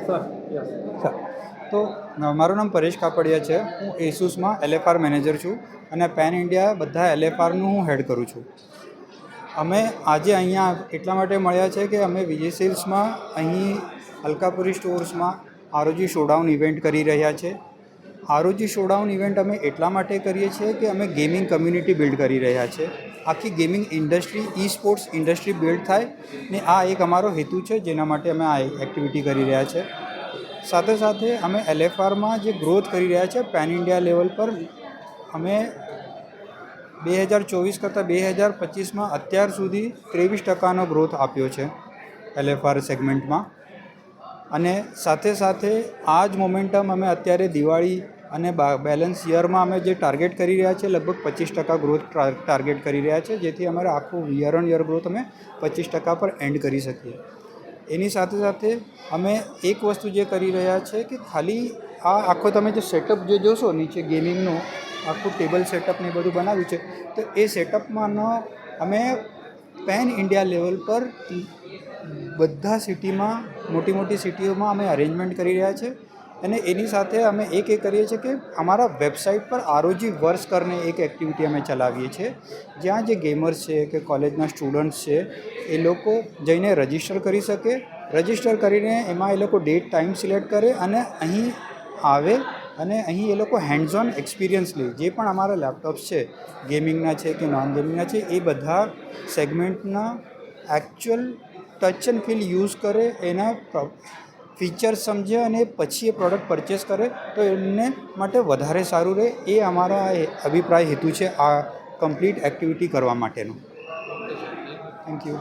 Sir yes sir તો મારું નામ પરેશ કાપડિયા છે. હું એસુસમાં LFR મેનેજર છું અને પેન ઇન્ડિયા બધા LFRનું હું હેડ કરું છું. અમે આજે અહીંયા એટલા માટે મળ્યા છે કે અમે વિજય સેલ્સમાં અહીં અલકાપુરી સ્ટોર્સમાં ROG શોડાઉન ઇવેન્ટ કરી રહ્યા છે. ROG શોડાઉન ઇવેન્ટ અમે એટલા માટે કરીએ છીએ કે અમે ગેમિંગ કમ્યુનિટી બિલ્ડ કરી રહ્યા છે. આખી ગેમિંગ ઇન્ડસ્ટ્રી ઈ સ્પોર્ટ્સ ઇન્ડસ્ટ્રી બિલ્ડ થાય ને આ એક અમારો હેતુ છે જેના માટે અમે આ એક્ટિવિટી કરી રહ્યા છે. સાથે સાથે અમે LFRમાં જે ગ્રોથ કરી રહ્યા છે પેન ઇન્ડિયા લેવલ પર અમે 2024 કરતાં 2025માં અત્યાર સુધી 23% ગ્રોથ આપ્યો છે LFR સેગમેન્ટમાં. અને સાથે સાથે આ જ મોમેન્ટમ અમે અત્યારે દિવાળી અને બેલેન્સ યરમાં અમે જે ટાર્ગેટ કરી રહ્યા છે લગભગ 25% ગ્રોથ ટાર્ગેટ કરી રહ્યા છે, જેથી અમારે આખું યર ઓન યર ગ્રોથ અમે 25% પર એન્ડ કરી શકીએ. એની સાથે સાથે અમે એક વસ્તુ જે કરી રહ્યા છે કે ખાલી આ આખો તમે જે સેટઅપ જે જોશો નીચે ગેમિંગનું આખું ટેબલ સેટઅપ ને બધું બનાવ્યું છે, તો એ સેટઅપમાં અમે પેન ઇન્ડિયા લેવલ પર બધા સિટીમાં મોટી મોટી સિટીઓમાં અમે અરેન્જમેન્ટ કરી રહ્યા છે. અને એની સાથે અમે એક એ કરીએ છીએ કે અમારા વેબસાઇટ પર ROG વર્સ કરીને એક એક્ટિવિટી અમે ચલાવીએ છીએ, જ્યાં જે ગેમર્સ છે કે કોલેજના સ્ટુડન્ટ્સ છે એ લોકો જઈને રજિસ્ટર કરી શકે. રજિસ્ટર કરીને એમાં એ લોકો ડેટ ટાઈમ સિલેક્ટ કરે અને અહીં આવે અને અહીં એ લોકો હેન્ડ્સ ઓન એક્સપિરિયન્સ લે. જે પણ અમારા લેપટોપ્સ છે ગેમિંગના છે કે નોન ગેમિંગના છે એ બધા સેગમેન્ટના actual touch and feel use કરે, એના ફીચર્સ સમજે અને પછી એ પ્રોડક્ટ પરચેસ કરે તો એમને માટે વધારે સારું રહે. એ અમારા અભિપ્રાય હેતુ છે આ કમ્પ્લીટ એક્ટિવિટી કરવા માટેનો. Thank you.